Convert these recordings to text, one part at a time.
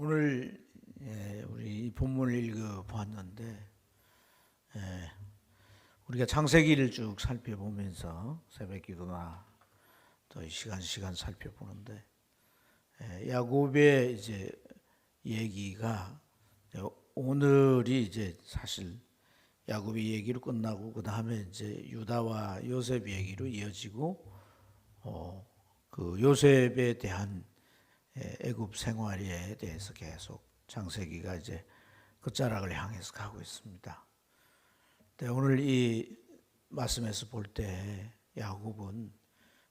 오늘 우리 본문을 읽어보았는데 우리가 창세기를 쭉 살펴보면서 새벽기도나 또 시간 살펴보는데 야곱의 이제 얘기가 오늘이 이제 사실 야곱의 얘기로 끝나고 그 다음에 이제 유다와 요셉 얘기로 이어지고 그 요셉에 대한 애굽 생활에 대해서 계속 창세기가 이제 끝자락을 향해서 가고 있습니다. 오늘 이 말씀에서 볼 때 야곱은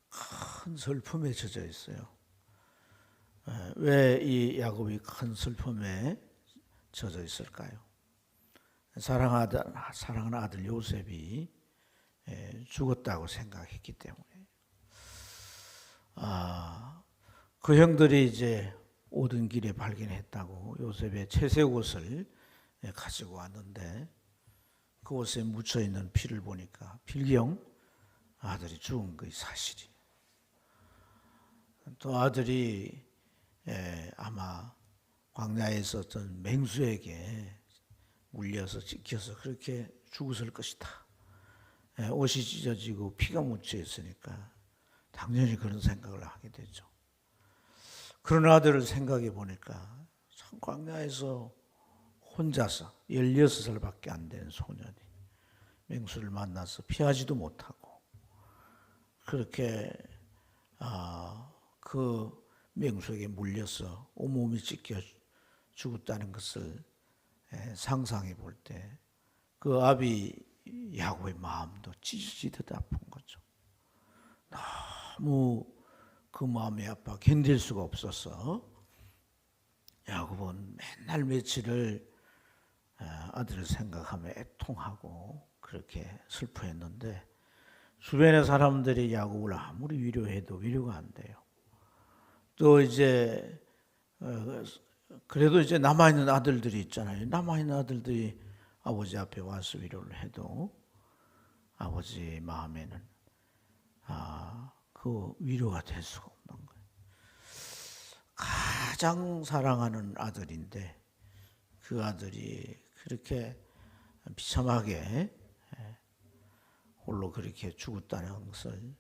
큰 슬픔에 젖어 있어요. 왜 이 야곱이 큰 슬픔에 젖어 있을까요? 사랑하는 아들 요셉이 죽었다고 생각했기 때문에. 그 형들이 이제 오던 길에 발견했다고 요셉의 채색 옷을 가지고 왔는데 그 옷에 묻혀 있는 피를 보니까 필경 아들이 죽은 것이 사실이에요. 또 아들이 아마 광야에서 어떤 맹수에게 물려서 찢겨서 그렇게 죽었을 것이다. 옷이 찢어지고 피가 묻혀 있으니까 당연히 그런 생각을 하게 되죠. 그런 아들을 생각해 보니까 참 광야에서 혼자서 16살밖에 안 된 소년이 맹수를 만나서 피하지도 못하고 그렇게 그 맹수에게 물려서 온몸이 찢겨 죽었다는 것을 상상해 볼 때 그 아비 야곱의 마음도 찢어지듯 아픈 거죠. 너무 그 마음의 아파 견딜 수가 없어서 야곱은 맨날 며칠을 아들을 생각하며 애통하고 그렇게 슬퍼했는데 주변의 사람들이 야곱을 아무리 위로해도 위로가 안 돼요. 또 이제 그래도 이제 남아있는 아들들이 있잖아요. 남아있는 아들들이 아버지 앞에 와서 위로를 해도 아버지 마음에는 그 위로가 될 수가 없는 거예요. 가장 사랑하는 아들인데 그 아들이 그렇게 비참하게 홀로 그렇게 죽었다는 것을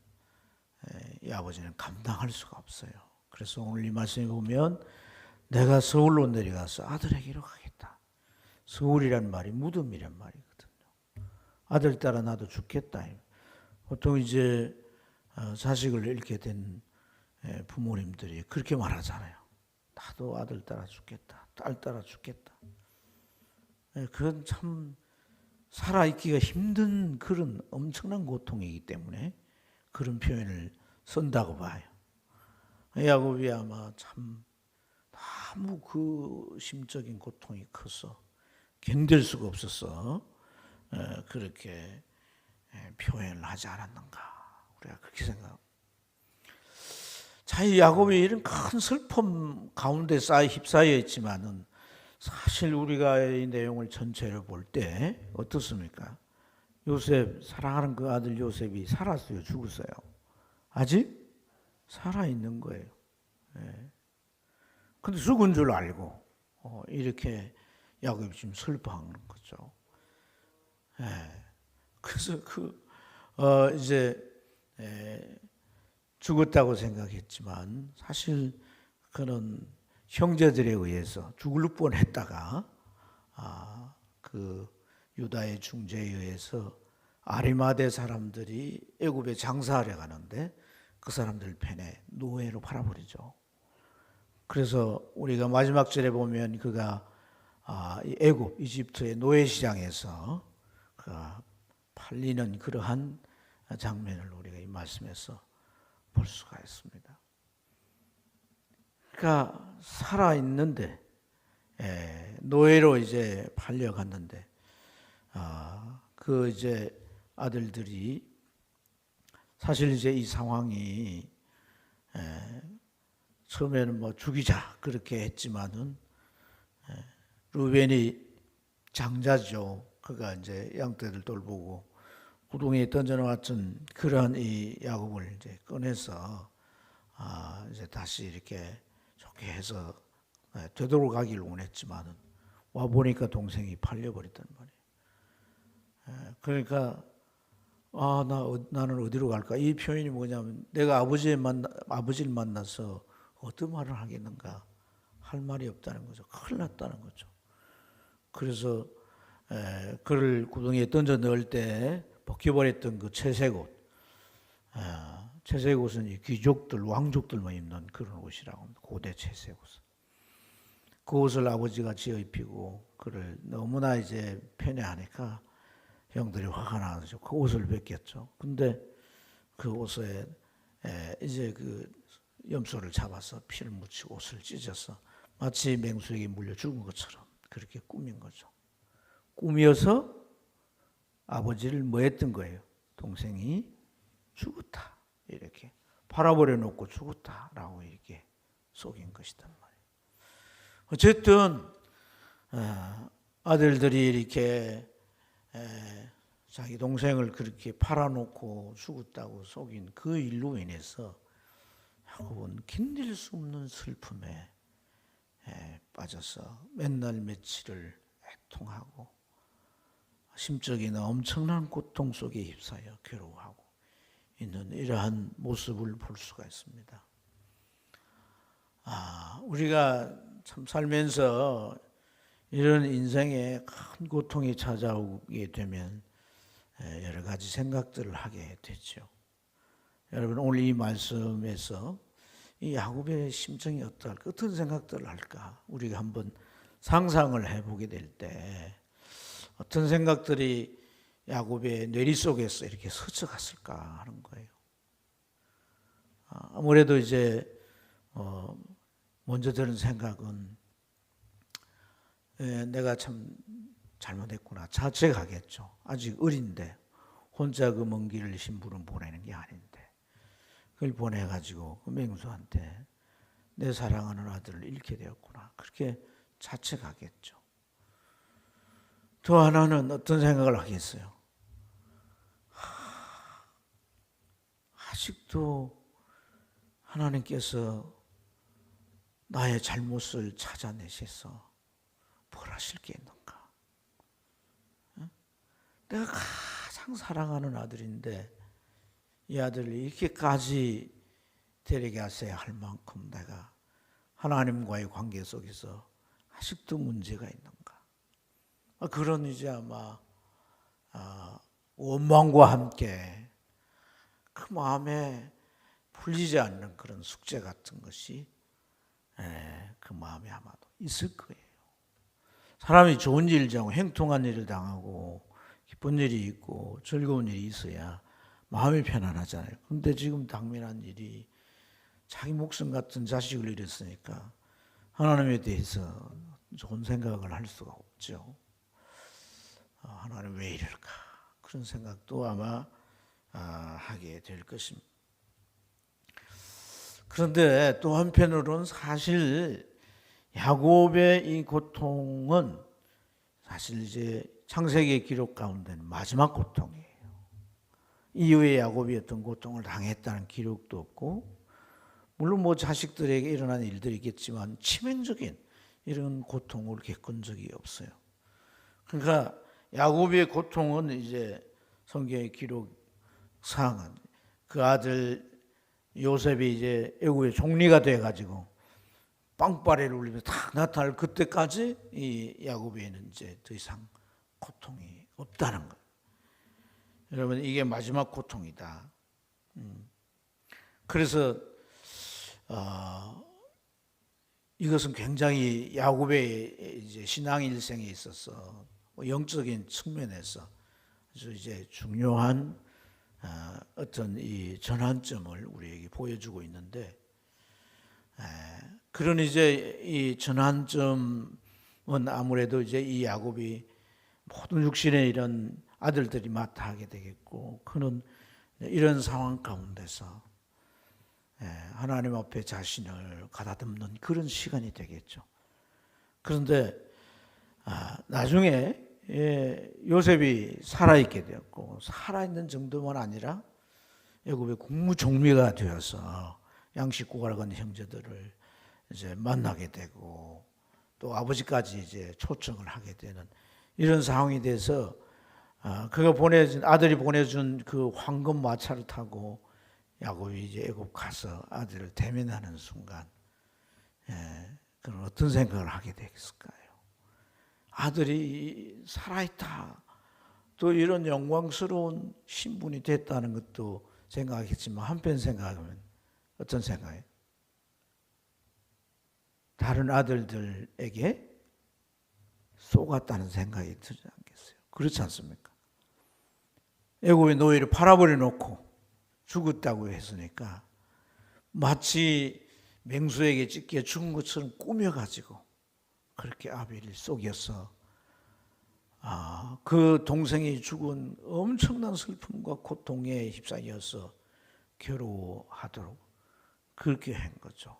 이 아버지는 감당할 수가 없어요. 그래서 오늘 이 말씀에 보면 내가 서울로 내려가서 아들에게로 가겠다. 서울이란 말이 무덤이란 말이거든요. 아들 따라 나도 죽겠다. 보통 이제 자식을 잃게 된 부모님들이 그렇게 말하잖아요. 나도 아들 따라 죽겠다. 딸 따라 죽겠다. 그건 참 살아있기가 힘든 그런 엄청난 고통이기 때문에 그런 표현을 쓴다고 봐요. 야곱이 아마 참 너무 그 심적인 고통이 커서 견딜 수가 없어서 그렇게 표현을 하지 않았는가. 우리가 그렇게 생각합니다. 자, 야곱이 이런 큰 슬픔 가운데 휩싸여 있지만은 사실 우리가 이 내용을 전체를 볼 때 어떻습니까? 요셉, 사랑하는 그 아들 요셉이 살았어요? 죽었어요? 아직 살아있는 거예요. 근데 죽은 줄 알고 이렇게 야곱이 지금 슬퍼하는 거죠. 그래서 이제 죽었다고 생각했지만 사실 그는 형제들에 의해서 죽을 뻔했다가 그 유다의 중재에 의해서 아리마대 사람들이 애굽에 장사하려 가는데 그 사람들 편에 노예로 팔아버리죠. 그래서 우리가 마지막 절에 보면 그가 애굽 이집트의 노예 시장에서 팔리는 그러한 장면을 우리가 이 말씀에서 볼 수가 있습니다. 그러니까 살아 있는데 노예로 이제 팔려갔는데 그 이제 아들들이 사실 이제 이 상황이 처음에는 뭐 죽이자 그렇게 했지만은 루벤이 장자죠. 그가 이제 양떼들 돌보고 구덩이에 던져놓았던 그런 이 야곱을 이제 꺼내서 이제 다시 이렇게 좋게 해서 되돌아가기를 원했지만은 와 보니까 동생이 팔려버렸단 말이에요. 그러니까 나는 어디로 갈까? 이 표현이 뭐냐면 내가 아버지를 만나서 어떤 말을 하겠는가 할 말이 없다는 거죠. 큰일 났다는 거죠. 그래서 그를 구덩이에 던져 넣을 때 벗겨버렸던 그 채색옷, 채색옷은 이 귀족들, 왕족들만 입는 그런 옷이라고 합니다. 고대 채색옷. 그 옷을 아버지가 지어 입히고 그를 너무나 이제 편애하니까 형들이 화가 나서 그 옷을 벗겼죠. 근데 그 옷에 이제 그 염소를 잡아서 피를 묻히고 옷을 찢어서 마치 맹수에게 물려 죽은 것처럼 그렇게 꾸민 거죠. 꾸며서 아버지를 뭐 했던 거예요? 동생이 죽었다. 이렇게 팔아버려 놓고 죽었다라고 이렇게 속인 것이단 말이에요. 어쨌든 아들들이 이렇게 자기 동생을 그렇게 팔아놓고 죽었다고 속인 그 일로 인해서 야곱은 견딜 수 없는 슬픔에 빠져서 맨날 며칠을 애통하고 심적인 엄청난 고통 속에 휩싸여 괴로워하고 있는 이러한 모습을 볼 수가 있습니다. 우리가 참 살면서 이런 인생에 큰 고통이 찾아오게 되면 여러 가지 생각들을 하게 되죠. 여러분 오늘 이 말씀에서 이 야곱의 심정이 어떨까? 어떤 생각들을 할까? 우리가 한번 상상을 해보게 될 때 어떤 생각들이 야곱의 뇌리 속에서 이렇게 스쳐갔을까 하는 거예요. 아무래도 이제 먼저 드는 생각은 내가 참 잘못했구나 자책하겠죠. 아직 어린데 혼자 그 먼 길을 신부름 보내는 게 아닌데 그걸 보내가지고 그 맹수한테 내 사랑하는 아들을 잃게 되었구나 그렇게 자책하겠죠. 또 하나는 어떤 생각을 하겠어요? 아직도 하나님께서 나의 잘못을 찾아내셔서 뭘 하실 게 있는가? 내가 가장 사랑하는 아들인데 이 아들을 이렇게까지 데려가셔야 할 만큼 내가 하나님과의 관계 속에서 아직도 문제가 있는가? 그런 이제 아마 원망과 함께 그 마음에 풀리지 않는 그런 숙제 같은 것이 그 마음에 아마도 있을 거예요. 사람이 좋은 일 당하고 행통한 일을 당하고 기쁜 일이 있고 즐거운 일이 있어야 마음이 편안하잖아요. 그런데 지금 당면한 일이 자기 목숨 같은 자식을 잃었으니까 하나님에 대해서 좋은 생각을 할 수가 없죠. 하나님 왜 이럴까? 그런 생각도 아마 하게 될 것입니다. 그런데 또 한편으로는 사실 야곱의 이 고통은 사실 이제 창세기 기록 가운데는 마지막 고통이에요. 이후에 야곱이 어떤 고통을 당했다는 기록도 없고, 물론 뭐 자식들에게 일어난 일들이 있겠지만 치명적인 이런 고통을 겪은 적이 없어요. 그러니까 야곱의 고통은 이제 성경의 기록상은 그 아들 요셉이 이제 애굽의 총리가 돼가지고 빵빠레를 울리면서 딱 나타날 그때까지 이 야곱에는 이제 더 이상 고통이 없다는 거예요. 여러분 이게 마지막 고통이다. 그래서 이것은 굉장히 야곱의 이제 신앙 일생에 있어서 영적인 측면에서 아주 이제 중요한 어떤 이 전환점을 우리에게 보여주고 있는데, 그런 이제 이 전환점은 아무래도 이제 이 야곱이 모든 육신의 이런 아들들이 맡아 하게 되겠고, 그는 이런 상황 가운데서 하나님 앞에 자신을 가다듬는 그런 시간이 되겠죠. 그런데 나중에 요셉이 살아있게 되었고, 살아있는 정도만 아니라 애굽의 국무총리가 되어서 양식고갈간 형제들을 이제 만나게 되고 또 아버지까지 이제 초청을 하게 되는 이런 상황이 돼서 그가 보내준 아들이 보내준 그 황금 마차를 타고 야곱이 이제 애굽 가서 아들을 대면하는 순간 그런 어떤 생각을 하게 됐을까요? 아들이 살아있다. 또 이런 영광스러운 신분이 됐다는 것도 생각했지만 한편 생각하면 어떤 생각이에요? 다른 아들들에게 속았다는 생각이 들지 않겠어요? 그렇지 않습니까? 애굽의 노예를 팔아버려 놓고 죽었다고 했으니까 마치 맹수에게 찢겨 죽은 것처럼 꾸며가지고 그렇게 아벨을 속여서 그 동생이 죽은 엄청난 슬픔과 고통에 휩싸여서 괴로워하도록 그렇게 한 거죠.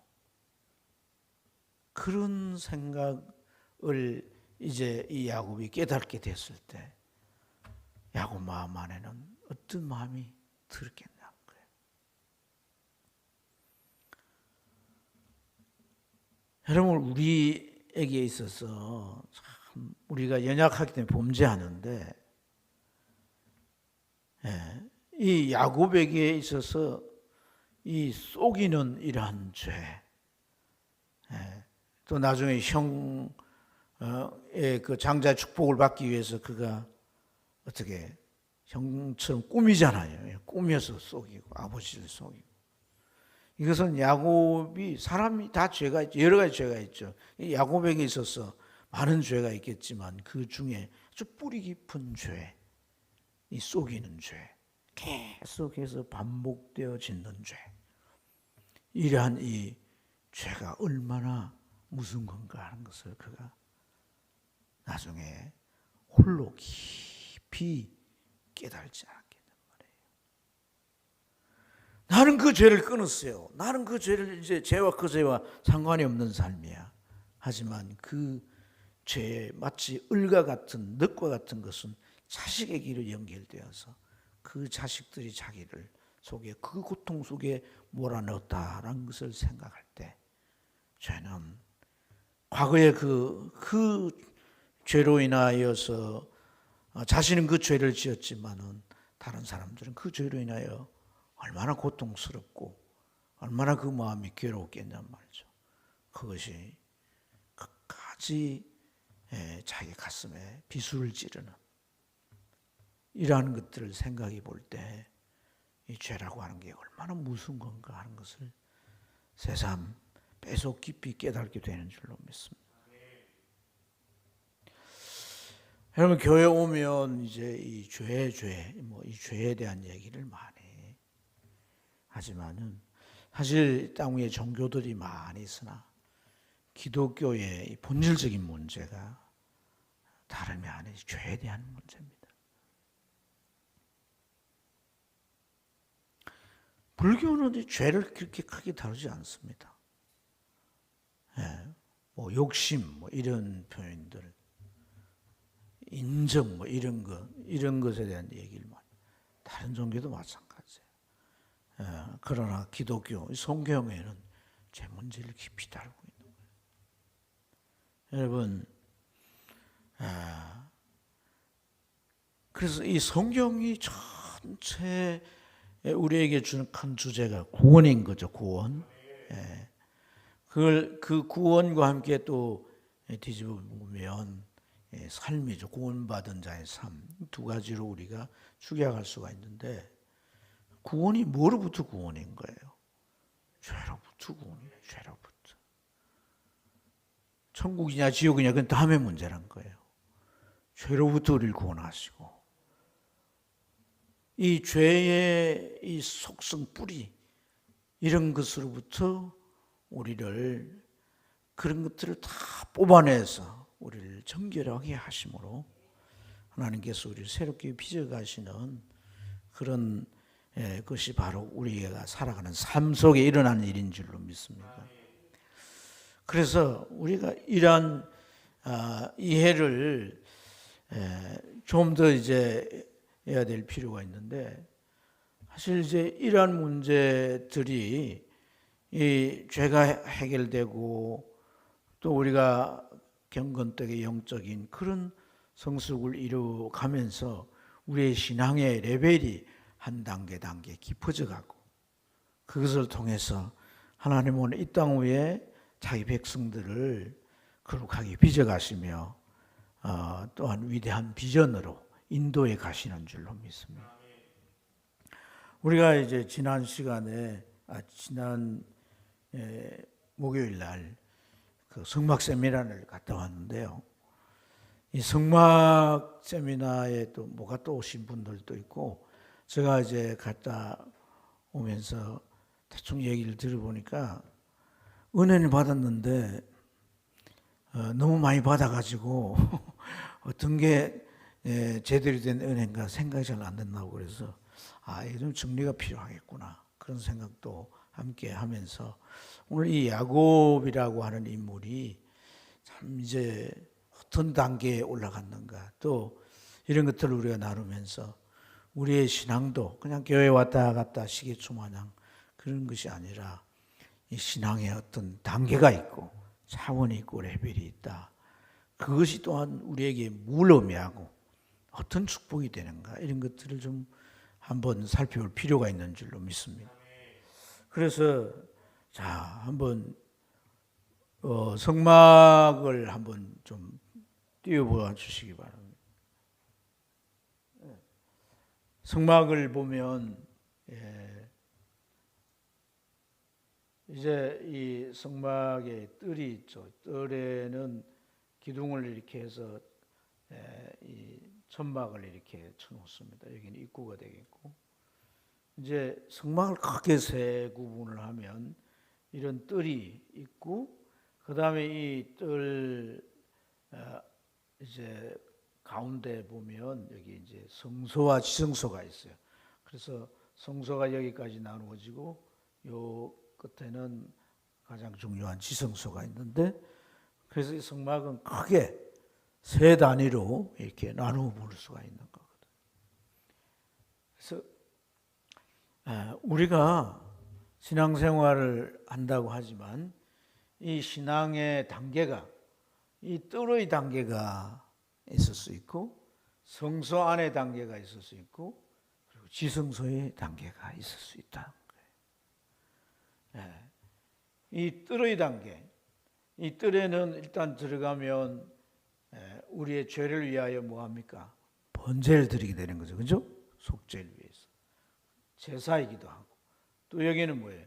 그런 생각을 이제 이 야곱이 깨닫게 됐을 때 야곱 마음 안에는 어떤 마음이 들었겠냐는 거예요. 여러분, 우리에게 있어서 참 우리가 연약하기 때문에 범죄하는데 이 야곱에게 있어서 이 속이는 이러한 죄, 또 나중에 형의 그 장자의 축복을 받기 위해서 그가 어떻게 형처럼 꾸미잖아요. 꾸며서 속이고 아버지를 속이고. 이것은 야곱이 사람이 다 죄가 있죠. 여러 가지 죄가 있죠. 야곱에게 있어서 많은 죄가 있겠지만 그 중에 아주 뿌리 깊은 죄, 이 속이는 죄, 계속해서 반복되어 짓는 죄. 이러한 이 죄가 얼마나 무슨 건가 하는 것을 그가 나중에 홀로 깊이 깨달지 않게 된 말이에요. 나는 그 죄를 끊었어요. 나는 그 죄를 이제 죄와 그 죄와 상관이 없는 삶이야. 하지만 그 죄에 마치 을과 같은 늑과 같은 것은 자식에게로 연결되어서 그 자식들이 자기를 속에 그 고통 속에 몰아넣었다라는 것을 생각할 때 죄는 과거에 그 죄로 인하여서 자신은 그 죄를 지었지만은 다른 사람들은 그 죄로 인하여 얼마나 고통스럽고 얼마나 그 마음이 괴로웠겠냔 말이죠. 그것이 끝까지 자기 가슴에 비수를 찌르는 이러한 것들을 생각해 볼 때 이 죄라고 하는 게 얼마나 무슨 건가 하는 것을 새삼 계속 깊이 깨닫게 되는 줄로 믿습니다. 여러분, 교회 오면 이제 이 이 죄에 대한 얘기를 많이 하지만은 사실 땅 위에 종교들이 많이 있으나 기독교의 이 본질적인 문제가 다름이 아닌 죄에 대한 문제입니다. 불교는 이 죄를 그렇게 크게 다루지 않습니다. 뭐 욕심, 뭐 이런 표현들, 인정, 뭐 이런 것에 대한 얘기를 많이. 다른 종교도 마찬가지예요. 그러나 기독교, 성경에는 죄 문제를 깊이 다루고 있는 거예요. 여러분, 그래서 이 성경이 전체 우리에게 주는 큰 주제가 구원인 거죠. 구원. 그 구원과 함께 또 뒤집어 보면 삶이죠. 구원받은 자의 삶. 두 가지로 우리가 축약할 수가 있는데 구원이 뭐로부터 구원인 거예요? 죄로부터 구원이에요. 죄로부터. 천국이냐 지옥이냐 그건 다음의 문제란 거예요. 죄로부터 우리를 구원하시고 이 죄의 이 속성 뿌리 이런 것으로부터 우리를 그런 것들을 다 뽑아내서 우리를 정결하게 하심으로 하나님께서 우리를 새롭게 빚어가시는 그런 것이 바로 우리가 살아가는 삶 속에 일어나는 일인 줄로 믿습니다. 그래서 우리가 이러한 이해를 좀 더 이제 해야 될 필요가 있는데 사실 이제 이러한 문제들이 이 죄가 해결되고 또 우리가 경건되게 영적인 그런 성숙을 이루어가면서 우리의 신앙의 레벨이 한 단계 깊어져 가고 그것을 통해서 하나님은 이 땅 위에 자기 백성들을 거룩하게 빚어가시며 또한 위대한 비전으로 인도해 가시는 줄로 믿습니다. 우리가 이제 지난 시간에 지난 목요일 날 그 성막 세미나를 갔다 왔는데요. 이 성막 세미나에 또 뭐가 또 오신 분들도 있고 제가 이제 갔다 오면서 대충 얘기를 들어보니까 은혜를 받았는데 너무 많이 받아가지고 어떤 게 제대로 된 은혜인가 생각이 잘 안 된다고 그래서 이게 좀 정리가 필요하겠구나 그런 생각도 함께 하면서 오늘 이 야곱이라고 하는 인물이 참 이제 어떤 단계에 올라갔는가 또 이런 것들을 우리가 나누면서 우리의 신앙도 그냥 교회 왔다 갔다 시계초 마냥 그런 것이 아니라 이 신앙에 어떤 단계가 있고 차원이 있고 레벨이 있다. 그것이 또한 우리에게 뭘 의미하고 어떤 축복이 되는가 이런 것들을 좀 한번 살펴볼 필요가 있는 줄로 믿습니다. 그래서 자 한번 성막을 한번 좀 띄워보아 주시기 바랍니다. 성막을 보면 이제 이 성막에 뜰이 있죠. 뜰에는 기둥을 이렇게 해서 이 천막을 이렇게 쳐놓습니다. 여기는 입구가 되겠고 이제 성막을 크게 세 구분을 하면 이런 뜰이 있고 그 다음에 이 뜰 이제 가운데 보면 여기 이제 성소와 지성소가 있어요. 그래서 성소가 여기까지 나누어지고 요 끝에는 가장 중요한 지성소가 있는데 그래서 이 성막은 크게 세 단위로 이렇게 나누어 볼 수가 있는 거거든요. 그래서 우리가 신앙생활을 한다고 하지만 이 신앙의 단계가 이 뜰의 단계가 있을 수 있고 성소 안의 단계가 있을 수 있고 그리고 지성소의 단계가 있을 수 있다는 거예요. 이 뜰의 단계, 이 뜰에는 일단 들어가면 우리의 죄를 위하여 뭐합니까? 번제를 드리게 되는 거죠. 그죠? 속죄를 위해서. 제사이기도 하고 또 여기는 뭐예요?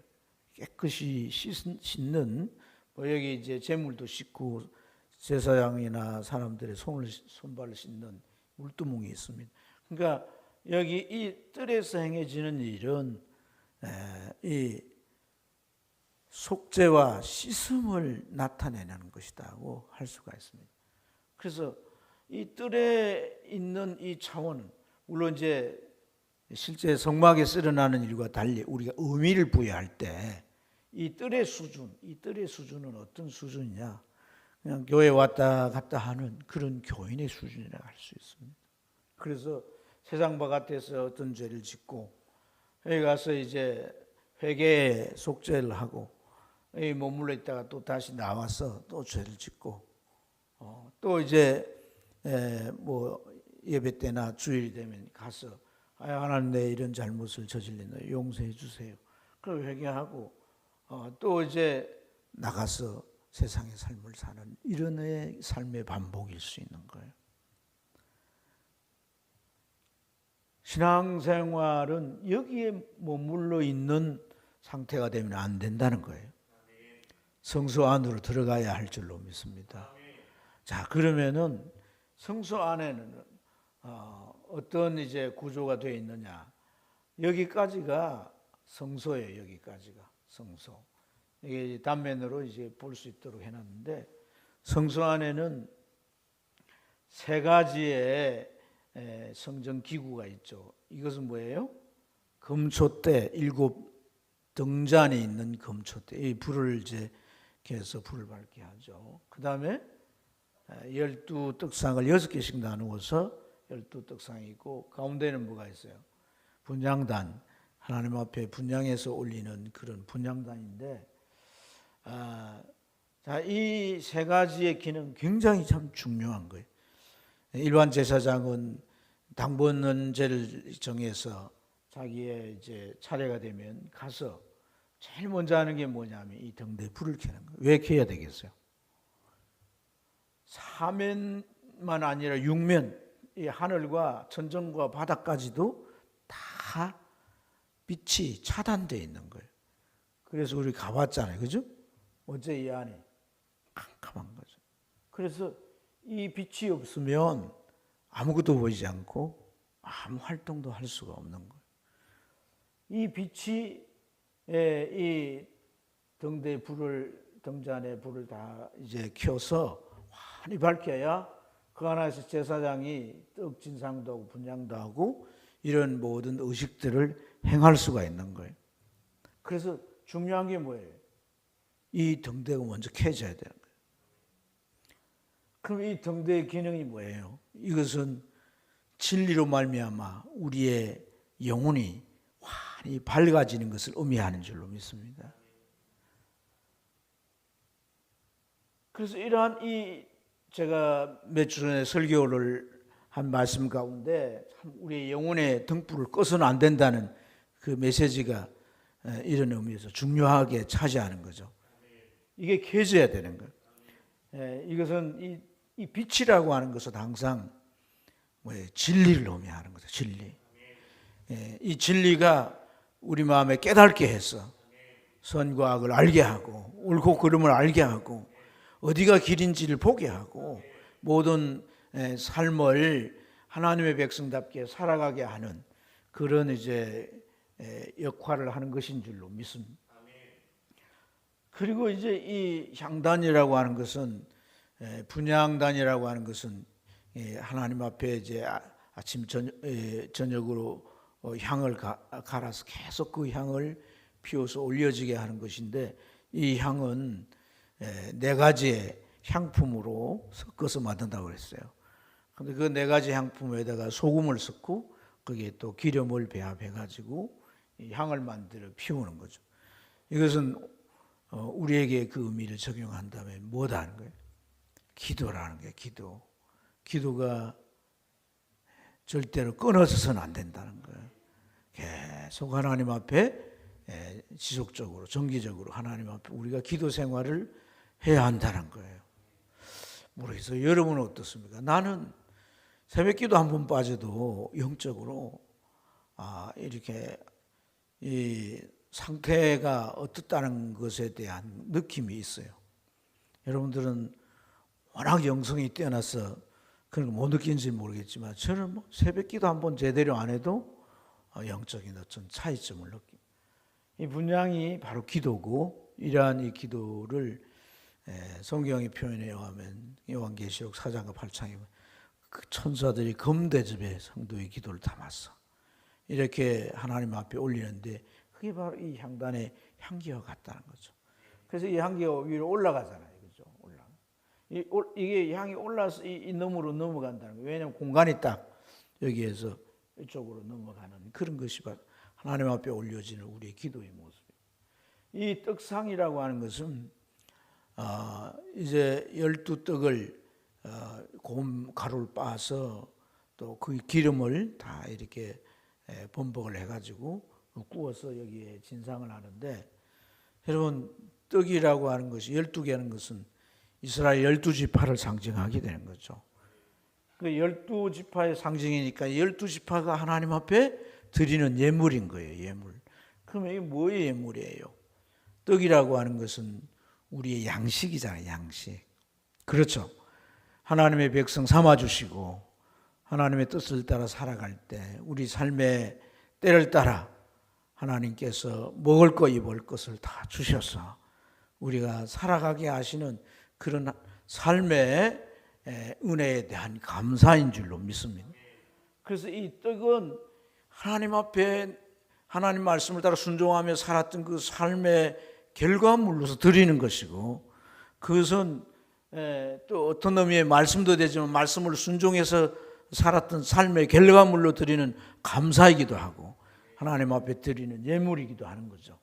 깨끗이 씻는 뭐 여기 이제 제물도 씻고 제사장이나 사람들의 손발을 씻는 물두멍이 있습니다. 그러니까 여기 이 뜰에서 행해지는 일은 이 속죄와 씻음을 나타내는 것이라고 할 수가 있습니다. 그래서 이 뜰에 있는 이 차원은 물론 이제 실제 성막에서 일어나는 일과 달리 우리가 의미를 부여할 때 이 뜰의 수준은 어떤 수준이냐? 그냥 교회 왔다 갔다 하는 그런 교인의 수준이라고 할 수 있습니다. 그래서 세상 바깥에서 어떤 죄를 짓고 여기 가서 이제 회개에 속죄를 하고 여기 머물러 있다가 또 다시 나와서 또 죄를 짓고 또 이제 뭐 예배 때나 주일이 되면 가서 하나님 내 이런 잘못을 저질렀는데 용서해 주세요. 그걸 회개하고 또 이제 나가서 세상의 삶을 사는 이런 삶의 반복일 수 있는 거예요. 신앙생활은 여기에 머물러 있는 상태가 되면 안 된다는 거예요. 성소 안으로 들어가야 할 줄로 믿습니다. 자, 그러면은 성소 안에는 어떤 이제 구조가 되어 있느냐? 여기까지가 성소예요. 여기까지가 성소. 이게 단면으로 이제 볼 수 있도록 해놨는데 성소 안에는 세 가지의 성전 기구가 있죠. 이것은 뭐예요? 금초대 7 등잔이 있는 금초대. 이 불을 이제 해서 불을 밝게 하죠. 그 다음에 12떡상을 6개씩 나누어서 12떡상이 있고 가운데는 뭐가 있어요? 분향단. 하나님 앞에 분향해서 올리는 그런 분향단인데 자, 이 세 가지의 기능 굉장히 참 중요한 거예요. 일반 제사장은 당번제를 정해서 자기의 이제 차례가 되면 가서 제일 먼저 하는 게 뭐냐면 이 등대에 불을 켜는 거예요. 왜 켜야 되겠어요? 사면만 아니라 육면, 이 하늘과 천정과 바다까지도 다 빛이 차단되어 있는 거예요. 그래서 우리 가봤잖아요, 그죠? 어제 이 안에 캄캄한 거죠. 그래서 이 빛이 없으면 아무것도 보이지 않고 아무 활동도 할 수가 없는 거예요. 이 빛이 이 등잔에 불을 다 이제 켜서 환히 밝혀야 그 안에서 제사장이 떡 진상도 하고 분향도 하고 이런 모든 의식들을 행할 수가 있는 거예요. 그래서 중요한 게 뭐예요? 이 등대가 먼저 켜져야 되는 거예요. 그럼 이 등대의 기능이 뭐예요? 이것은 진리로 말미암아 우리의 영혼이 환히 밝아지는 것을 의미하는 줄로 믿습니다. 그래서 이러한 제가 몇 주 전에 설교를 한 말씀 가운데 우리의 영혼의 등불을 꺼서는 안 된다는 그 메시지가 이런 의미에서 중요하게 차지하는 거죠. 이게 켜져야 되는 거예요. 이것은 이 빛이라고 하는 것은 항상 진리를 의미하는 거죠. 진리. 이 진리가 우리 마음에 깨닫게 해서 선과 악을 알게 하고 옳고 그름을 알게 하고 어디가 길인지를 보게 하고 모든 삶을 하나님의 백성답게 살아가게 하는 그런 이제 역할을 하는 것인 줄로 믿습니다. 그리고 이제 이 향단이라고 하는 것은 분향단이라고 하는 것은 하나님 앞에 이제 아침 저녁으로 향을 갈아서 계속 그 향을 피워서 올려지게 하는 것인데 이 향은 네 가지의 향품으로 섞어서 만든다고 그랬어요. 그런데 그 네 가지 향품에다가 소금을 섞고 거기에 또 기름을 배합해가지고 이 향을 만들어 피우는 거죠. 이것은 우리에게 그 의미를 적용한다면 뭐다 하는 거예요? 기도라는 거예요. 기도가 절대로 끊어져서는 안 된다는 거예요. 계속 하나님 앞에 지속적으로 정기적으로 하나님 앞에 우리가 기도 생활을 해야 한다는 거예요. 모르겠어요. 여러분은 어떻습니까? 나는 새벽기도 한 번 빠져도 영적으로 이렇게 이 상태가 어떻다는 것에 대한 느낌이 있어요. 여러분들은 워낙 영성이 뛰어나서 그런 거 못 느끼는지 모르겠지만 저는 뭐 새벽기도 한 번 제대로 안 해도 영적인 어떤 차이점을 느낍니다. 이 분향이 바로 기도고 이러한 이 기도를 성경이 표현해 의하면 요한계시록 4장과 8장에 그 천사들이 금대접에 성도의 기도를 담았어. 이렇게 하나님 앞에 올리는데 그게 바로 이 향단의 향기와 같다는 거죠. 그래서 이 향기가 위로 올라가잖아요. 그죠? 이게 향이 올라서 이 너머로 넘어간다는 거예요. 왜냐하면 공간이 딱 여기에서 이쪽으로 넘어가는 그런 것이 바로 하나님 앞에 올려지는 우리의 기도의 모습이에요. 이 떡상이라고 하는 것은 이제 12떡을 곰 가루를 빻아서 또 그 기름을 다 이렇게 범벅을 해가지고 구워서 여기에 진상을 하는데 여러분 떡이라고 하는 것이 12개라는 것은 이스라엘 12지파를 상징하게 되는 거죠. 그 12지파의 상징이니까 12지파가 하나님 앞에 드리는 예물인 거예요. 예물. 그러면 이게 뭐의 예물이에요? 떡이라고 하는 것은 우리의 양식이잖아요. 양식. 그렇죠. 하나님의 백성 삼아주시고 하나님의 뜻을 따라 살아갈 때 우리 삶의 때를 따라 하나님께서 먹을 것 입을 것을 다 주셔서 우리가 살아가게 하시는 그런 삶의 은혜에 대한 감사인 줄로 믿습니다. 그래서 이 떡은 하나님 앞에 하나님 말씀을 따라 순종하며 살았던 그 삶의 결과물로서 드리는 것이고 그것은 또 어떤 의미의 말씀도 되지만 말씀을 순종해서 살았던 삶의 결과물로 드리는 감사이기도 하고 하나님 앞에 드리는 예물이기도 하는 거죠.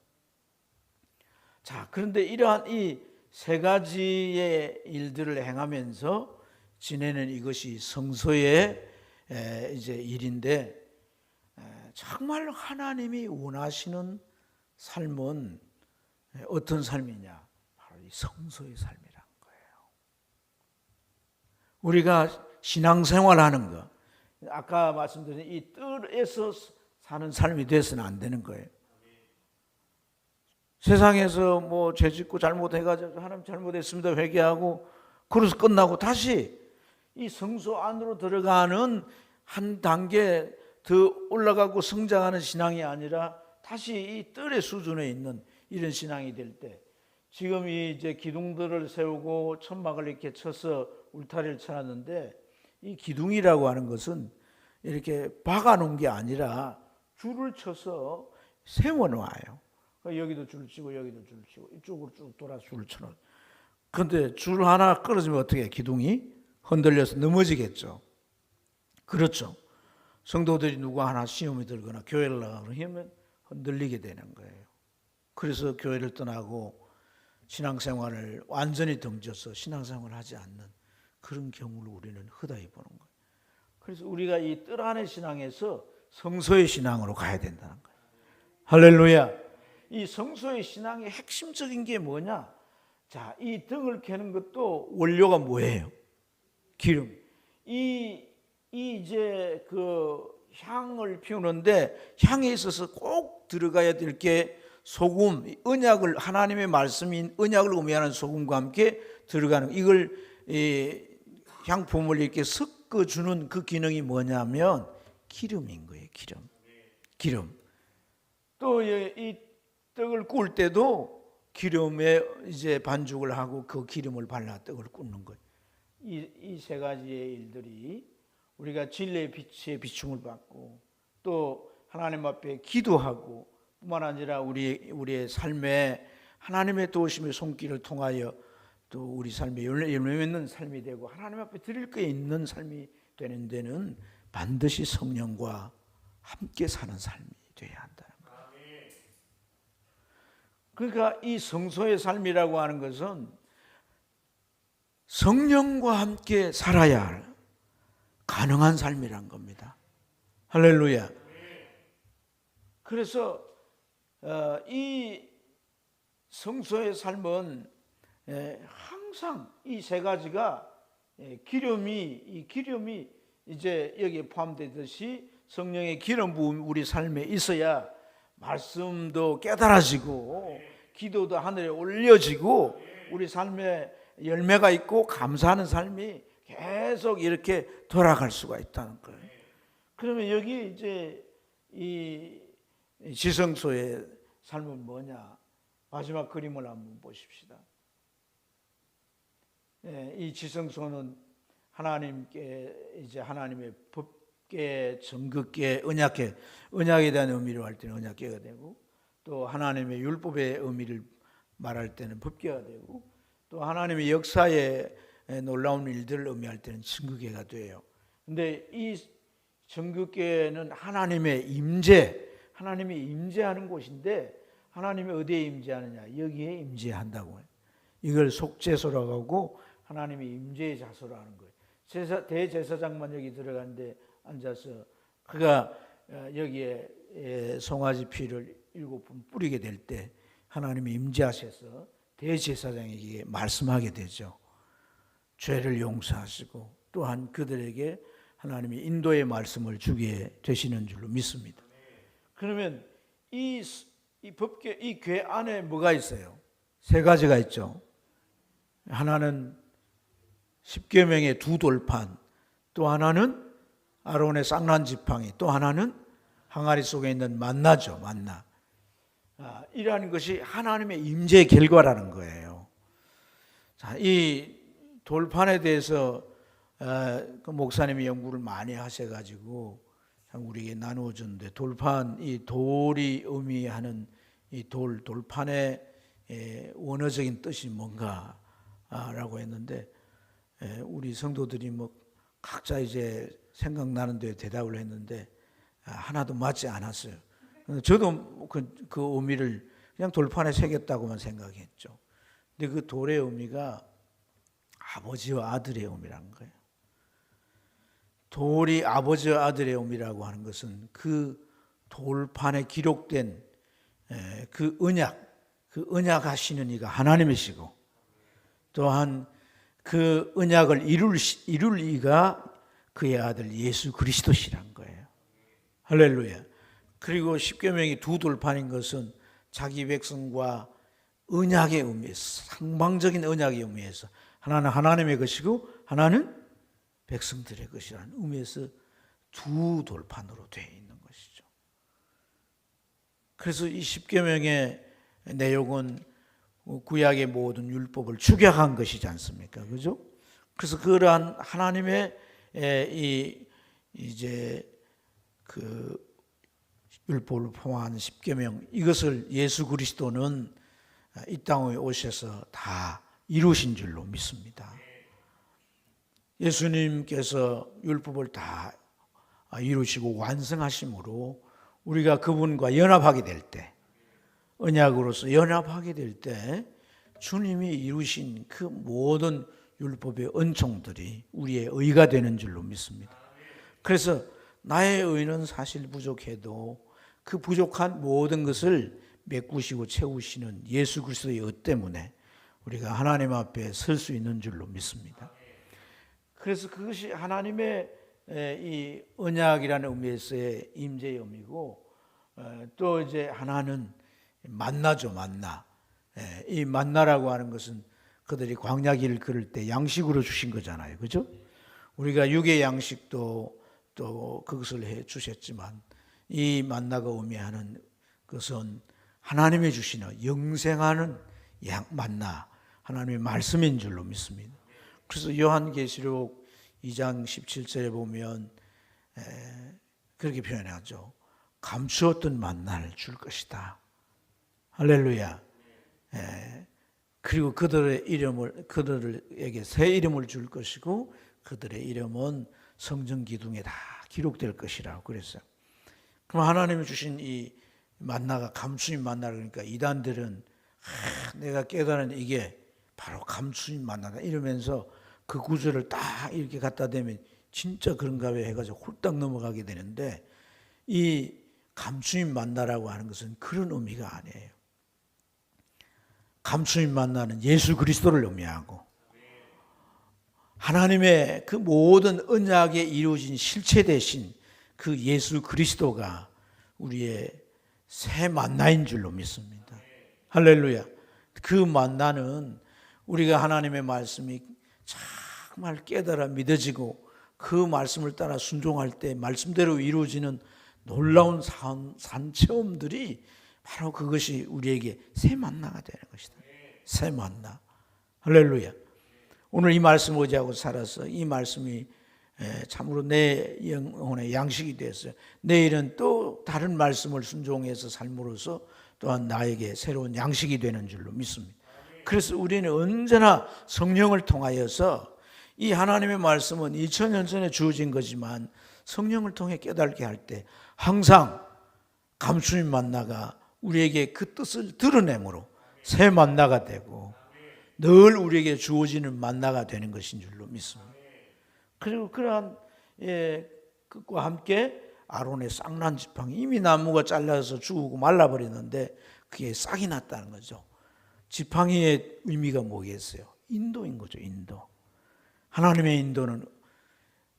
자, 그런데 이러한 이 세 가지의 일들을 행하면서 지내는 이것이 성소의 이제 일인데, 정말 하나님이 원하시는 삶은 어떤 삶이냐? 바로 이 성소의 삶이란 거예요. 우리가 신앙생활하는 거, 아까 말씀드린 이 뜰에서 사는 삶이 돼서는 안 되는 거예요. 세상에서 뭐 죄짓고 잘못해가지고 하나님 잘못했습니다 회개하고 그래서 끝나고 다시 이 성소 안으로 들어가는 한 단계 더 올라가고 성장하는 신앙이 아니라 다시 이 뜰의 수준에 있는 이런 신앙이 될 때, 지금 이제 기둥들을 세우고 천막을 이렇게 쳐서 울타리를 쳐놨는데, 이 기둥이라고 하는 것은 이렇게 박아놓은 게 아니라 줄을 쳐서 세워놓아요. 여기도 줄 치고 여기도 줄 치고 이쪽으로 쭉 돌아서 줄을 쳐놓아요. 그런데 줄 하나 끊어지면 어떻게 해요? 기둥이 흔들려서 넘어지겠죠. 그렇죠. 성도들이 누구 하나 시험이 들거나 교회를 나가거나 하면 흔들리게 되는 거예요. 그래서 교회를 떠나고 신앙생활을 완전히 던져서 신앙생활을 하지 않는 그런 경우를 우리는 흔히 보는 거예요. 그래서 우리가 이 뜰 안의 신앙에서 성소의 신앙으로 가야 된다는 거예요. 할렐루야. 이 성소의 신앙의 핵심적인 게 뭐냐? 자, 이 등을 켜는 것도 원료가 뭐예요? 기름. 이제 그 향을 피우는데 향에 있어서 꼭 들어가야 될 게 소금, 언약을, 하나님의 말씀인 언약을 의미하는 소금과 함께 들어가는, 이걸 향품을 이렇게 섞어주는 그 기능이 뭐냐면 기름인 거예요. 기름. 또 이 떡을 구울 때도 기름에 이제 반죽을 하고 그 기름을 발라 떡을 굽는 거예요. 이 세 가지의 일들이 우리가 진리의 빛의 비춤을 받고 또 하나님 앞에 기도하고 뿐만 아니라 우리의 삶에 하나님의 도우심의 손길을 통하여 또 우리 삶에 열매 맺는 삶이 되고 하나님 앞에 드릴 게 있는 삶이 되는 데는 반드시 성령과 함께 사는 삶이 되어야 한다는 거예요. 그러니까 이 성소의 삶이라고 하는 것은 성령과 함께 살아야 가능한 삶이란 겁니다. 할렐루야. 그래서 이 성소의 삶은 항상 이 세 가지가 기름이 이제 여기에 포함되듯이 성령의 기름 부음이 우리 삶에 있어야 말씀도 깨달아지고 기도도 하늘에 올려지고 우리 삶에 열매가 있고 감사하는 삶이 계속 이렇게 돌아갈 수가 있다는 거예요. 그러면 여기 이제 이 지성소의 삶은 뭐냐? 마지막 그림을 한번 보십시다. 이 지성소는 하나님께 이제 하나님의 법계, 정극계, 언약에 대한 의미로 할 때는 언약계가 되고, 또 하나님의 율법의 의미를 말할 때는 법계가 되고, 또 하나님의 역사의 놀라운 일들을 의미할 때는 정극계가 돼요. 근데 이 정극계는 하나님의 하나님이 임재하는 곳인데, 하나님이 어디에 임재하느냐? 여기에 임재한다고 해요. 이걸 속죄소라고 하고 하나님이 임재의 자소로 하는 거예요. 대제사장만 여기 들어가는데 앉아서 그가 여기에 송아지 피를 7번 뿌리게 될 때 하나님이 임재하셔서 대제사장에게 말씀하게 되죠. 죄를 용서하시고 또한 그들에게 하나님이 인도의 말씀을 주게 되시는 줄로 믿습니다. 그러면 이 법궤, 이 궤 안에 뭐가 있어요? 세 가지가 있죠. 하나는 십계명의 두 돌판, 또 하나는 아론의 쌍난 지팡이, 또 하나는 항아리 속에 있는 만나죠. 만나. 이라는 것이 하나님의 임재의 결과라는 거예요. 자, 이 돌판에 대해서 그 목사님이 연구를 많이 하셔가지고 우리에게 나누어 줬는데, 돌판, 이 돌이 의미하는 이 돌판의 원어적인 뜻이 뭔가라고 했는데, 우리 성도들이 뭐 각자 이제 생각나는 데 대답을 했는데 하나도 맞지 않았어요. 저도 그 의미를 그냥 돌판에 새겼다고만 생각했죠. 근데 그 돌의 의미가 아버지와 아들의 의미라는 거예요. 돌이 아버지와 아들의 의미라고 하는 것은 그 돌판에 기록된 그 언약 하시는 이가 하나님이시고, 또한 그 언약을 이룰 이가 그의 아들 예수 그리스도시란 거예요. 할렐루야. 그리고 십계명이 두 돌판인 것은 자기 백성과 언약의 의미에서, 상방적인 언약의 의미에서, 하나는 하나님의 것이고 하나는 백성들의 것이라는 의미에서 두 돌판으로 되어 있는 것이죠. 그래서 이 십계명의 내용은 구약의 모든 율법을 축약한 것이지 않습니까? 그죠? 그래서 그러한 하나님의 이제 그 율법을 포함한 십계명, 이것을 예수 그리스도는 이 땅에 오셔서 다 이루신 줄로 믿습니다. 예수님께서 율법을 다 이루시고 완성하심으로 우리가 그분과 연합하게 될 때, 언약으로서 연합하게 될 때 주님이 이루신 그 모든 율법의 은총들이 우리의 의가 되는 줄로 믿습니다. 그래서 나의 의는 사실 부족해도 그 부족한 모든 것을 메꾸시고 채우시는 예수 그리스도의 의 때문에 우리가 하나님 앞에 설 수 있는 줄로 믿습니다. 그래서 그것이 하나님의 이 언약이라는 의미에서의 임재의 의미고, 또 이제 하나는 만나죠, 만나. 이 만나라고 하는 것은 그들이 광야길을 걸을 때 양식으로 주신 거잖아요, 그죠? 우리가 육의 양식도 또 그것을 해 주셨지만, 이 만나가 의미하는 것은 하나님이 주시는 영생하는 만나, 하나님의 말씀인 줄로 믿습니다. 그래서 요한계시록 2장 17절에 보면 그렇게 표현하죠. 감추었던 만나를 줄 것이다. 할렐루야. 그리고 그들에게 새 이름을 줄 것이고 그들의 이름은 성전 기둥에 다 기록될 것이라고 그랬어요. 그럼 하나님이 주신 이 만나가 감추인 만나라 그러니까 이단들은 내가 깨달은 이게 바로 감추인 만나다 이러면서 그 구절을 딱 이렇게 갖다 대면 진짜 그런가 왜 해가지고 홀딱 넘어가게 되는데, 이 감추인 만나라고 하는 것은 그런 의미가 아니에요. 감추인 만나는 예수 그리스도를 의미하고 하나님의 그 모든 언약에 이루어진 실체 대신 그 예수 그리스도가 우리의 새 만나인 줄로 믿습니다. 할렐루야. 그 만나는 우리가 하나님의 말씀이 정말 깨달아 믿어지고 그 말씀을 따라 순종할 때 말씀대로 이루어지는 놀라운 산 체험들이 바로 그것이 우리에게 새 만나가 되는 것이다. 새 만나. 할렐루야. 오늘 이 말씀 의지하고 살아서 이 말씀이 참으로 내 영혼의 양식이 되었어요. 내일은 또 다른 말씀을 순종해서 삶으로써 또한 나에게 새로운 양식이 되는 줄로 믿습니다. 그래서 우리는 언제나 성령을 통하여서 이 하나님의 말씀은 2000년 전에 주어진 거지만 성령을 통해 깨닫게 할 때 항상 감추인 만나가 우리에게 그 뜻을 드러내므로 새 만나가 되고 늘 우리에게 주어지는 만나가 되는 것인 줄로 믿습니다. 그리고 그러한 그것과 함께 아론의 싹난 지팡이, 이미 나무가 잘라서 죽고 말라버렸는데 그게 싹이 났다는 거죠. 지팡이의 의미가 뭐겠어요? 인도인 거죠. 인도. 하나님의 인도는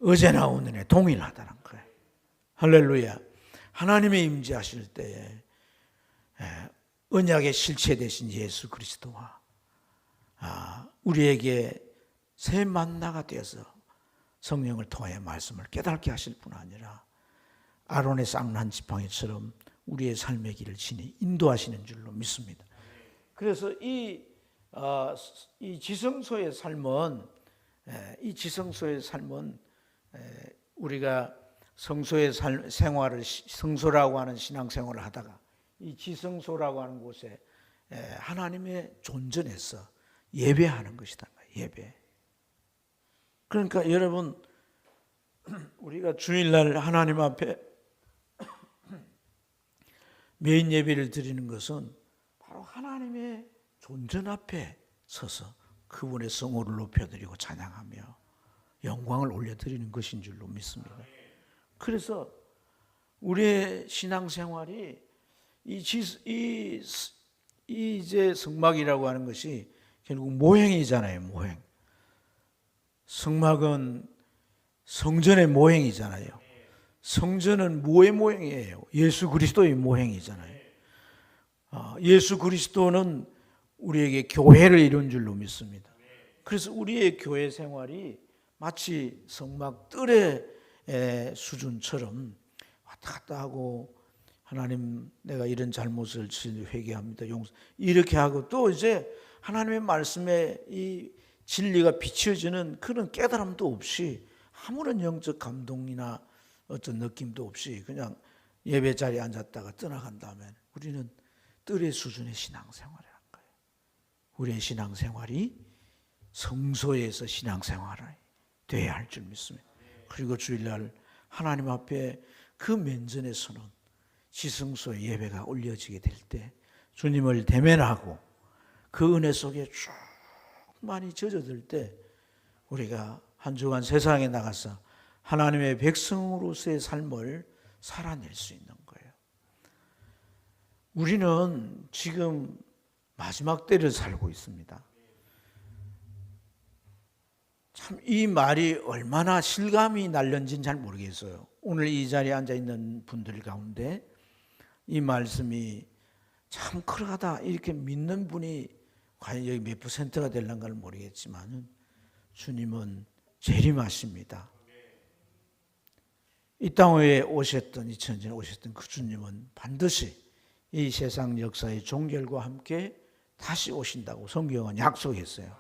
어제나 오늘에 동일하다는 거예요. 할렐루야. 하나님의 임재하실 때에 언약의 실체 되신 예수 그리스도와 우리에게 새 만나가 되어서 성령을 통해 말씀을 깨닫게 하실 뿐 아니라 아론의 쌍난 지팡이처럼 우리의 삶의 길을 친히 인도하시는 줄로 믿습니다. 그래서 이 지성소의 삶은 우리가 성소의 생활을 성소라고 하는 신앙생활을 하다가 이 지성소라고 하는 곳에 하나님의 존전에서 예배하는 것이다. 예배. 그러니까 여러분, 우리가 주일날 하나님 앞에 메인 예배를 드리는 것은 바로 하나님의 존전 앞에 서서 그분의 성호를 높여드리고 찬양하며 영광을 올려드리는 것인 줄로 믿습니다. 그래서 우리의 신앙생활이 이제 성막이라고 하는 것이 결국 모형이잖아요. 모형. 성막은 성전의 모형이잖아요. 성전은 뭐의 모형이에요? 예수 그리스도의 모형이잖아요. 예수 그리스도는 우리에게 교회를 이룬 줄로 믿습니다. 그래서 우리의 교회 생활이 마치 성막 뜰의 수준처럼 왔다 갔다 하고, 하나님 내가 이런 잘못을 회개합니다. 이렇게 하고, 또 이제 하나님의 말씀에 이 진리가 비춰지는 그런 깨달음도 없이, 아무런 영적 감동이나 어떤 느낌도 없이 그냥 예배 자리에 앉았다가 떠나간다면 우리는 뜰의 수준의 신앙생활을 한 거예요. 우리의 신앙생활이 성소에서 신앙생활이 되어야 할 줄 믿습니다. 그리고 주일날 하나님 앞에 그 면전에서는 지성소의 예배가 올려지게 될 때 주님을 대면하고 그 은혜 속에 쭉 많이 젖어들 때 우리가 한 주간 세상에 나가서 하나님의 백성으로서의 삶을 살아낼 수 있는 거예요. 우리는 지금 마지막 때를 살고 있습니다. 참 이 말이 얼마나 실감이 날는지는 잘 모르겠어요. 오늘 이 자리에 앉아있는 분들 가운데 이 말씀이 참 그러하다 이렇게 믿는 분이 과연 여기 몇 %가 될런가를 모르겠지만 주님은 재림하십니다. 이 땅에 오셨던 2000년에 오셨던 그 주님은 반드시 이 세상 역사의 종결과 함께 다시 오신다고 성경은 약속했어요.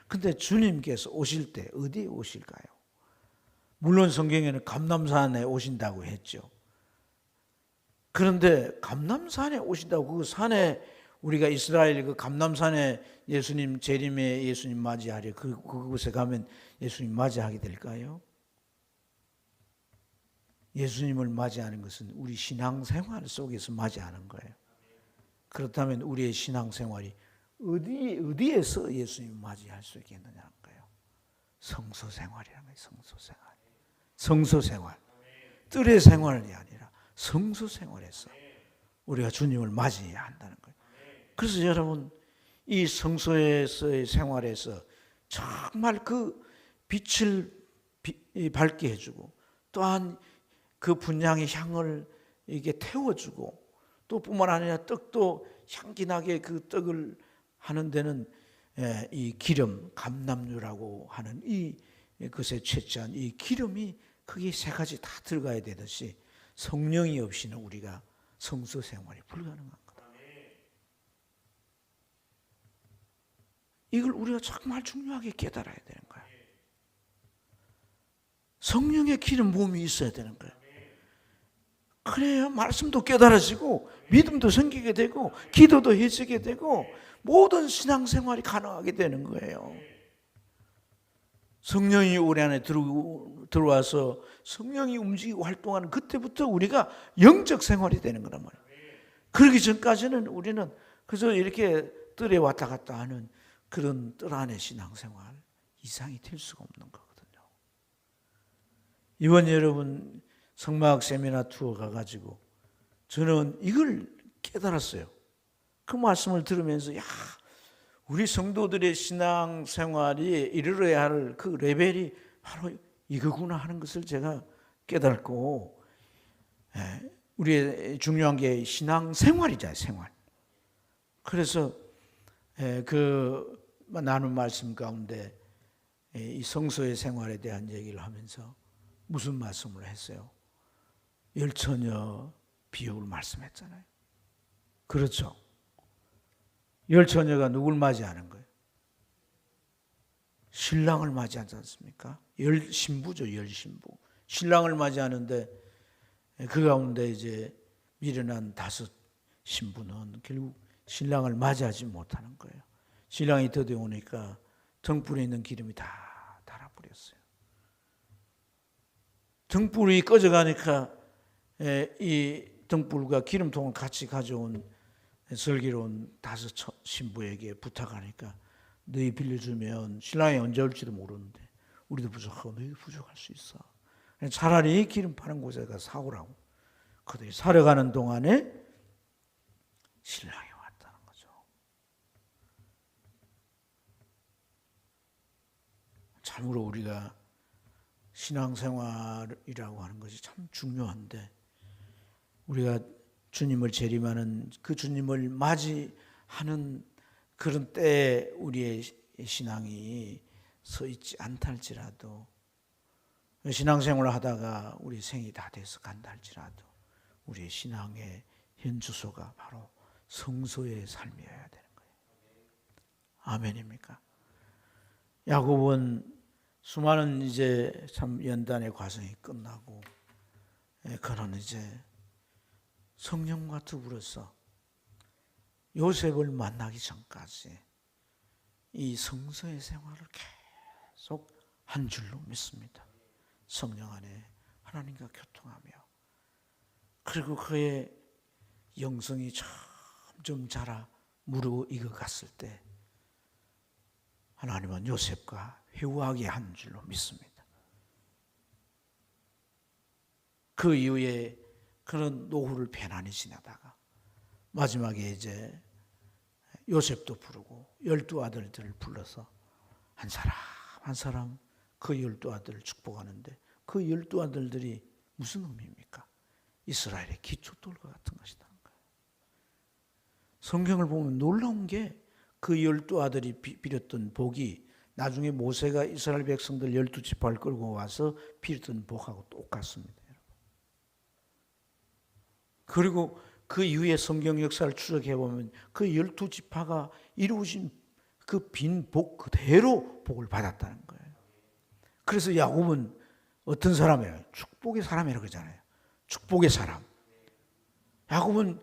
근데 주님께서 오실 때 어디에 오실까요? 물론 성경에는 감람산에 오신다고 했죠. 그런데 감람산에 오신다고, 그 산에 우리가 이스라엘 그 감람산에 예수님 재림에 예수님 맞이하려 그곳에 가면 예수님 맞이하게 될까요? 예수님을 맞이하는 것은 우리 신앙생활 속에서 맞이하는 거예요. 그렇다면 우리의 신앙생활이 어디에서 예수님을 맞이할 수 있겠느냐는 거예요. 성소생활이라는 거예요. 성소생활. 성소생활. 뜰의 생활이 아니라 성소생활에서 우리가 주님을 맞이해야 한다는 거예요. 그래서 여러분, 이 성소에서의 생활에서 정말 그 빛을 밝게 해주고, 또한 그 분향의 향을 이게 태워주고, 또 뿐만 아니라 떡도 향기나게 그 떡을 하는 데는 이 기름, 감람유라고 하는 이 것에 채취한 이 기름이 거기 세 가지 다 들어가야 되듯이 성령이 없이는 우리가 성소 생활이 불가능한 거다. 이걸 우리가 정말 중요하게 깨달아야 되는 거야. 성령의 기름 부음이 있어야 되는 거야. 그래야 말씀도 깨달아지고 믿음도 생기게 되고 기도도 해지게 되고 모든 신앙생활이 가능하게 되는 거예요. 성령이 우리 안에 들어와서 성령이 움직이고 활동하는 그때부터 우리가 영적 생활이 되는 거란 말이에요. 그러기 전까지는 우리는 그저 이렇게 뜰에 왔다 갔다 하는 그런 뜰 안의 신앙생활 이상이 될 수가 없는 거거든요. 이번 여러분 성막 세미나 투어 가가지고 저는 이걸 깨달았어요. 그 말씀을 들으면서 우리 성도들의 신앙생활이 이르러야 할 그 레벨이 바로 이거구나 하는 것을 제가 깨달고, 우리의 중요한 게 신앙생활이잖아요. 생활. 그래서 그 나눈 말씀 가운데 이 성소의 생활에 대한 얘기를 하면서 무슨 말씀을 했어요? 열처녀 비유를 말씀했잖아요. 그렇죠. 열처녀가 누굴 맞이하는 거예요? 신랑을 맞이하지 않습니까? 열신부죠, 열신부. 신랑을 맞이하는데 그 가운데 이제 미련한 5 신부는 결국 신랑을 맞이하지 못하는 거예요. 신랑이 더뎌오니까 등불에 있는 기름이 다 달아버렸어요. 등불이 꺼져가니까 이 등불과 기름통을 같이 가져온 슬기로운 5 신부에게 부탁하니까 너희 빌려주면 신랑이 언제 올지도 모르는데 우리도 부족하고 너희 부족할 수 있어. 차라리 기름 파는 곳에 가서 사오라고. 그들이 사러 가는 동안에 신랑이 왔다는 거죠. 참으로 우리가 신앙생활이라고 하는 것이 참 중요한데, 우리가 주님을 재림하는 그 주님을 맞이하는 그런 때에 우리의 신앙이 서 있지 않다 할지라도, 신앙생활을 하다가 우리 생이 다 돼서 간다 할지라도 우리의 신앙의 현주소가 바로 성소의 삶이어야 되는 거예요. 아멘입니까? 야곱은 수많은 이제 참 연단의 과정이 끝나고, 그는 이제 성령과 더불어서 요셉을 만나기 전까지 이 성서의 생활을 계속 한 줄로 믿습니다. 성령 안에 하나님과 교통하며, 그리고 그의 영성이 점점 자라 무르익어갔을 때 하나님은 요셉과 회유하게 한 줄로 믿습니다. 그 이후에 그런 노후를 편안히 지내다가 마지막에 이제 요셉도 부르고 12 아들들을 불러서 한 사람 한 사람 그 12 아들을 축복하는데, 그 12 아들들이 무슨 의미입니까? 이스라엘의 기초돌과 같은 것이라는 거예요. 성경을 보면 놀라운 게 그 12 아들이 빌었던 복이 나중에 모세가 이스라엘 백성들 12지파를 끌고 와서 빌었던 복하고 똑같습니다. 그리고 그 이후에 성경 역사를 추적해 보면 그 12지파가 이루어진 그 빈 복 그대로 복을 받았다는 거예요. 그래서 야곱은 어떤 사람이에요? 축복의 사람이라고 그러잖아요. 축복의 사람. 야곱은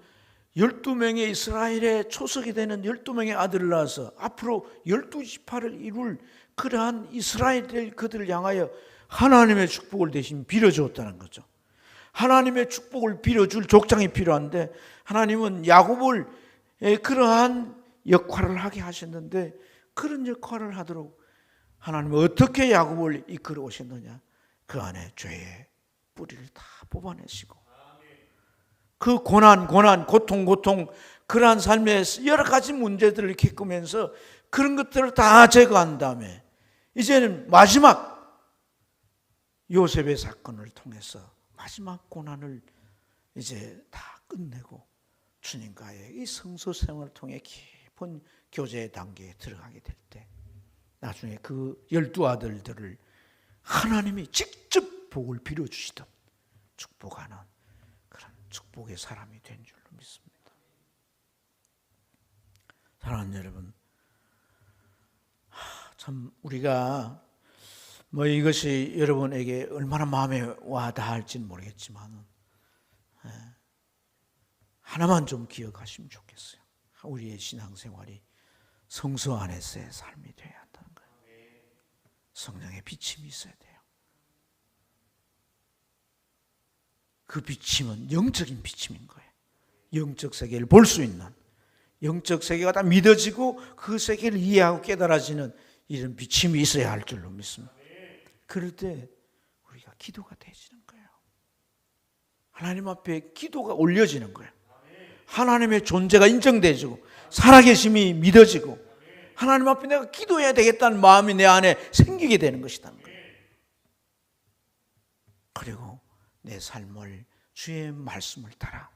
12명의 이스라엘의 초석이 되는 12명의 아들을 낳아서 앞으로 12지파를 이룰 그러한 이스라엘 그들을 향하여 하나님의 축복을 대신 빌어주었다는 거죠. 하나님의 축복을 빌어줄 족장이 필요한데, 하나님은 야곱을 그러한 역할을 하게 하셨는데, 그런 역할을 하도록 하나님은 어떻게 야곱을 이끌어 오셨느냐? 그 안에 죄의 뿌리를 다 뽑아내시고, 그 고난, 고통, 그러한 삶의 여러 가지 문제들을 겪으면서 그런 것들을 다 제거한 다음에 이제는 마지막 요셉의 사건을 통해서 마지막 고난을 이제 다 끝내고 주님과의 이 성소 생활을 통해 깊은 교제의 단계에 들어가게 될 때, 나중에 그 12 아들들을 하나님이 직접 복을 빌어주시던 축복하는 그런 축복의 사람이 된 줄로 믿습니다. 사랑하는 여러분, 참 우리가 이것이 여러분에게 얼마나 마음에 와 닿을지는 모르겠지만, 하나만 좀 기억하시면 좋겠어요. 우리의 신앙생활이 성소 안에서의 삶이 되어야 한다는 거예요. 성령의 비침이 있어야 돼요. 그 비침은 영적인 비침인 거예요. 영적 세계를 볼 수 있는, 영적 세계가 다 믿어지고 그 세계를 이해하고 깨달아지는 이런 비침이 있어야 할 줄로 믿습니다. 그럴 때 우리가 기도가 되어지는 거예요. 하나님 앞에 기도가 올려지는 거예요. 하나님의 존재가 인정되어지고 살아계심이 믿어지고 하나님 앞에 내가 기도해야 되겠다는 마음이 내 안에 생기게 되는 것이라는 거예요. 그리고 내 삶을 주의 말씀을 따라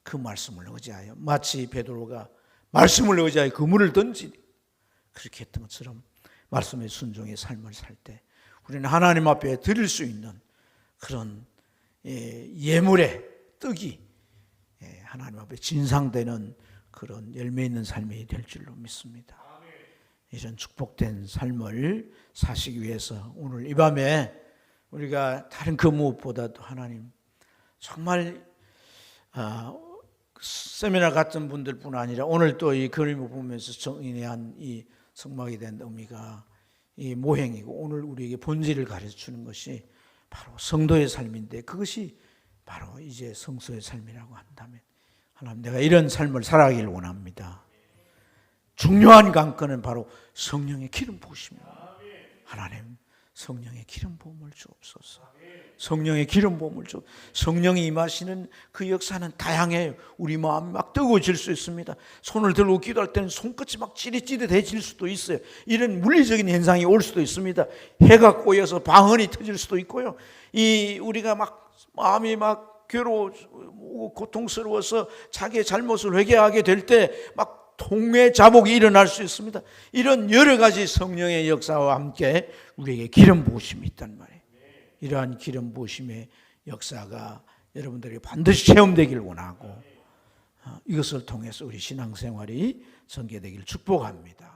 그 말씀을 의지하여, 마치 베드로가 말씀을 의지하여 그물을 던지니 그렇게 했던 것처럼 말씀의 순종의 삶을 살 때 우리는 하나님 앞에 드릴 수 있는 그런 예물의 떡이 하나님 앞에 진상되는 그런 열매 있는 삶이 될 줄로 믿습니다. 이런 축복된 삶을 사시기 위해서 오늘 이 밤에 우리가 다른 그 무엇보다도 하나님 정말 세미나 같은 분들뿐 아니라 오늘 또 이 그림을 보면서 정인한 이 성막이 된 의미가 이 모행이고, 오늘 우리에게 본질을 가르쳐주는 것이 바로 성도의 삶인데, 그것이 바로 이제 성소의 삶이라고 한다면 하나님, 내가 이런 삶을 살아가길 원합니다. 중요한 관건은 바로 성령의 기름 부으십니다. 하나님, 성령의 기름 부음을 주옵소서. 성령의 기름 부음을 주. 성령이 임하시는 그 역사는 다양해요. 우리 마음이 막 뜨거워질 수 있습니다. 손을 들고 기도할 때는 손끝이 막 찌릿찌릿해질 수도 있어요. 이런 물리적인 현상이 올 수도 있습니다. 해가 꼬여서 방언이 터질 수도 있고요. 우리가 막 마음이 막 괴로워 고통스러워서 자기의 잘못을 회개하게 될 때 막 통회 자복이 일어날 수 있습니다. 이런 여러 가지 성령의 역사와 함께 우리에게 기름 부으심이 있단 말이에요. 이러한 기름 부으심의 역사가 여러분들에게 반드시 체험되길 원하고 이것을 통해서 우리 신앙생활이 전개되기를 축복합니다.